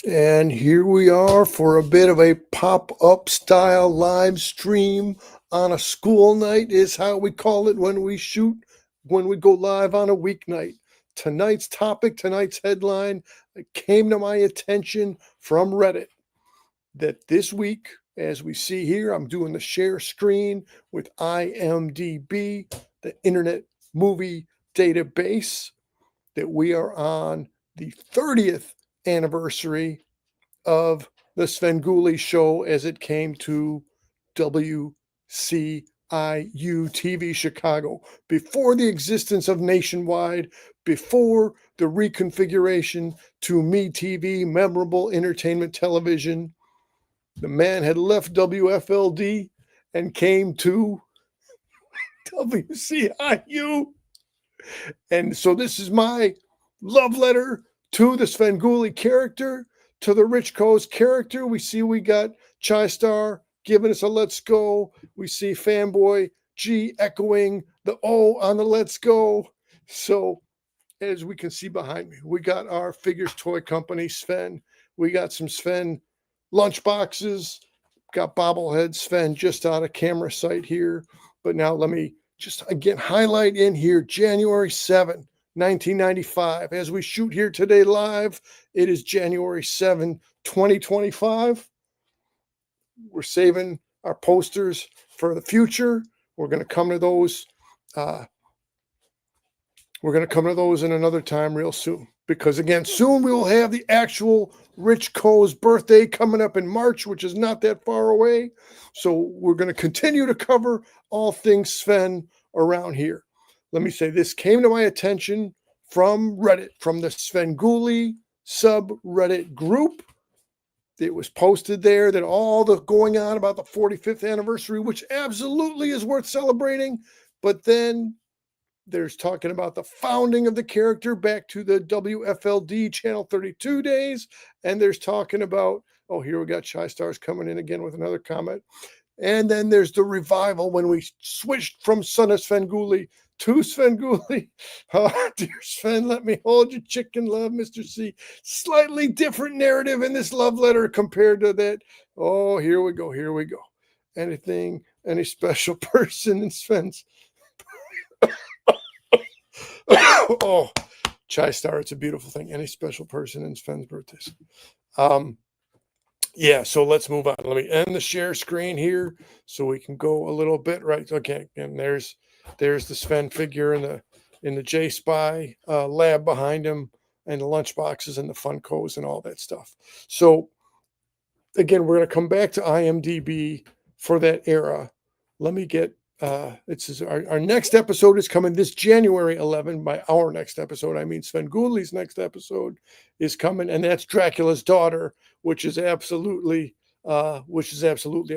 And here we are for a bit of a pop-up style live stream on a school night is how we call it when we go live on a weeknight. Tonight's topic, tonight's headline came to my attention from Reddit that this week, as we see here, I'm doing the share screen with IMDb, the Internet Movie Database, that we are on the 30th anniversary of the Svengoolie show as it came to WCIU TV Chicago. Before the existence of Nationwide, before the reconfiguration to MeTV, Memorable Entertainment Television, the man had left WFLD and came to WCIU. And so this is my love letter to the Svengoolie character, to the Rich Co's character. We got Chai Star giving us a let's go. We see Fanboy G echoing the O on the let's go. So as we can see behind me, we got our Figures Toy Company, Sven. We got some Sven lunch boxes, got bobbleheads, Sven just out of camera sight here. But now let me just again highlight in here January 7, 1995. As we shoot here today live, it is January 7, 2025. We're saving our posters for the future. We're going to come to those. We're going to come to those in another time real soon. Because again, soon we will have the actual Rich Co's birthday coming up in March, which is not that far away. So we're going to continue to cover all things Sven around here. Let me say this came to my attention from Reddit, from the Svengoolie subreddit group. It was posted there that all the going on about the 45th anniversary, which absolutely is worth celebrating. But then there's talking about the founding of the character back to the WFLD Channel 32 days. And there's talking about, oh, here we got Chai Stars coming in again with another comment. And then there's the revival when we switched from Son of Svengoolie to Svengoolie. Oh, dear Sven, let me hold your chicken love, Mr. C. Slightly different narrative in this love letter compared to that. Oh, here we go. Here we go. Any special person in Sven's. Oh, Chai Star, it's a beautiful thing. Any special person in Sven's birthdays. Yeah, so let's move on. Let me end the share screen here so we can go a little bit right. Okay, and there's the Sven figure in the J Spy lab behind him, and the lunch boxes and the Funkos and all that stuff. So again, we're going to come back to IMDb for that era. Let me get our next episode is coming this January 11. By our next episode, I mean Svengoolie's next episode is coming, and that's Dracula's Daughter, which is absolutely a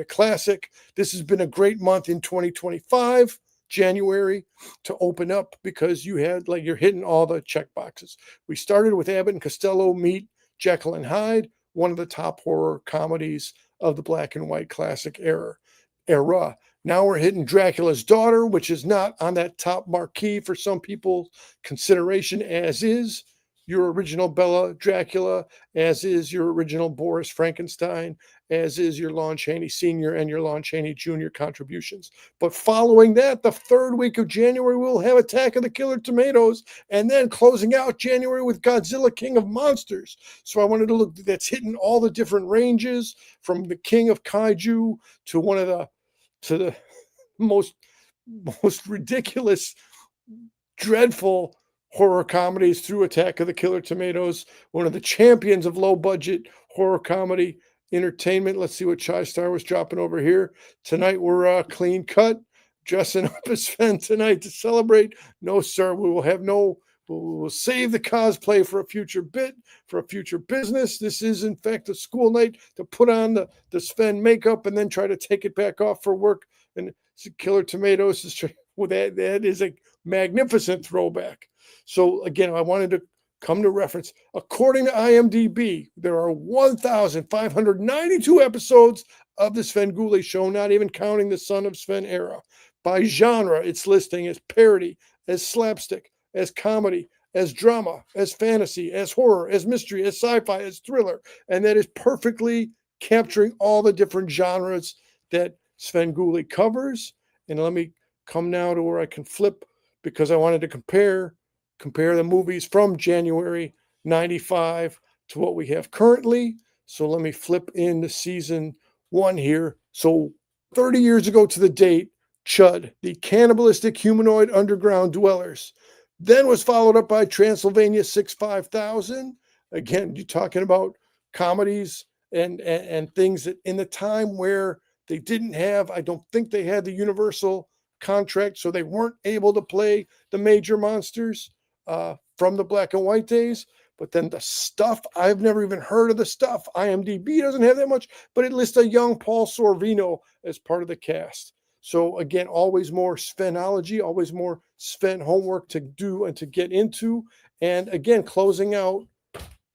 classic. This has been a great month in 2025, January, to open up because you're hitting all the check boxes. We started with Abbott and Costello meet Jekyll and Hyde, one of the top horror comedies of the black and white classic era. Now we're hitting Dracula's Daughter, which is not on that top marquee for some people's consideration, as is your original Bela Dracula, as is your original Boris Frankenstein, as is your Lon Chaney Sr. and your Lon Chaney Jr. contributions. But following that, the third week of January, we'll have Attack of the Killer Tomatoes, and then closing out January with Godzilla King of Monsters. So I wanted to look, that's hitting all the different ranges, from the King of Kaiju to the most ridiculous, dreadful horror comedies through Attack of the Killer Tomatoes, one of the champions of low budget horror comedy entertainment. Let's see what Chai Star was dropping over here. Tonight we're clean cut, dressing up as Sven tonight to celebrate. No, sir, we'll save the cosplay for a future bit, for a future business. This is, in fact, a school night to put on the Sven makeup and then try to take it back off for work. And Killer Tomatoes that is a magnificent throwback. So again, I wanted to come to reference. According to IMDb, there are 1,592 episodes of the Svengoolie show, not even counting the Son of Sven era. By genre, it's listing as parody, as slapstick, as comedy, as drama, as fantasy, as horror, as mystery, as sci-fi, as thriller, and that is perfectly capturing all the different genres that Svengoolie covers. And let me come now to where I can flip, because I wanted to compare the movies from January 95 to what we have currently. So let me flip into season 1 here. So 30 years ago to the date, Chud, the cannibalistic humanoid underground dwellers. Then was followed up by Transylvania 65000. Again, you're talking about comedies and things that in the time where they didn't have, I don't think they had the Universal contract, so they weren't able to play the major monsters from the black and white days. But then the stuff, I've never even heard of the stuff. IMDb doesn't have that much, but it lists a young Paul Sorvino as part of the cast. So again, always more Svenology, always more Sven homework to do and to get into. And again, closing out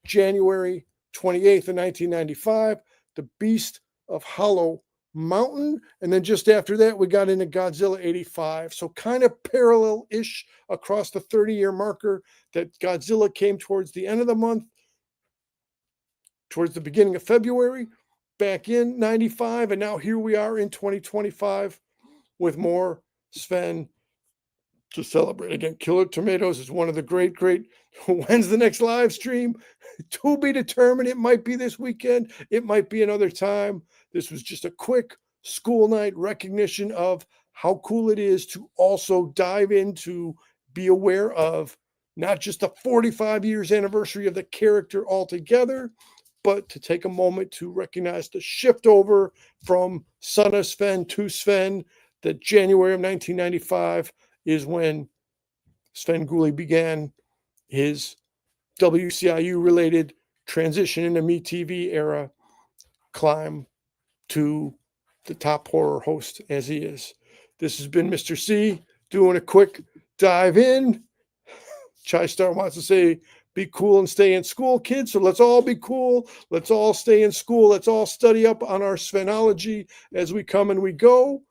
January 28th of 1995, The Beast of Hollow Mountain. And then just after that, we got into Godzilla 85. So kind of parallel-ish across the 30-year marker, that Godzilla came towards the end of the month, towards the beginning of February, back in 95. And now here we are in 2025 with more Sven to celebrate. Again, Killer Tomatoes is one of the great, when's the next live stream? To be determined. It might be this weekend. It might be another time. This was just a quick school night recognition of how cool it is to also dive into, be aware of not just the 45 years anniversary of the character altogether, but to take a moment to recognize the shift over from Son of Sven to Sven. That January of 1995 is when Svengoolie began his WCIU related transition into MeTV era climb to the top horror host as he is. This has been Mr. C doing a quick dive in. Chai Star wants to say, be cool and stay in school, kids. So let's all be cool. Let's all stay in school. Let's all study up on our Svenology as we come and we go.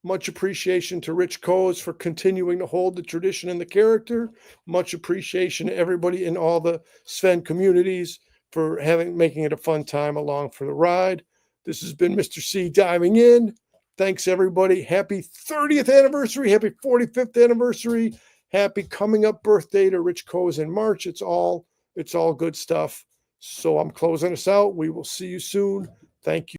Much appreciation to Rich Coes for continuing to hold the tradition and the character. Much appreciation to everybody in all the Sven communities for making it a fun time along for the ride. This has been Mr. C diving in. Thanks, everybody. Happy 30th anniversary. Happy 45th anniversary. Happy coming up birthday to Rich Coes in March. It's all good stuff. So I'm closing us out. We will see you soon. Thank you.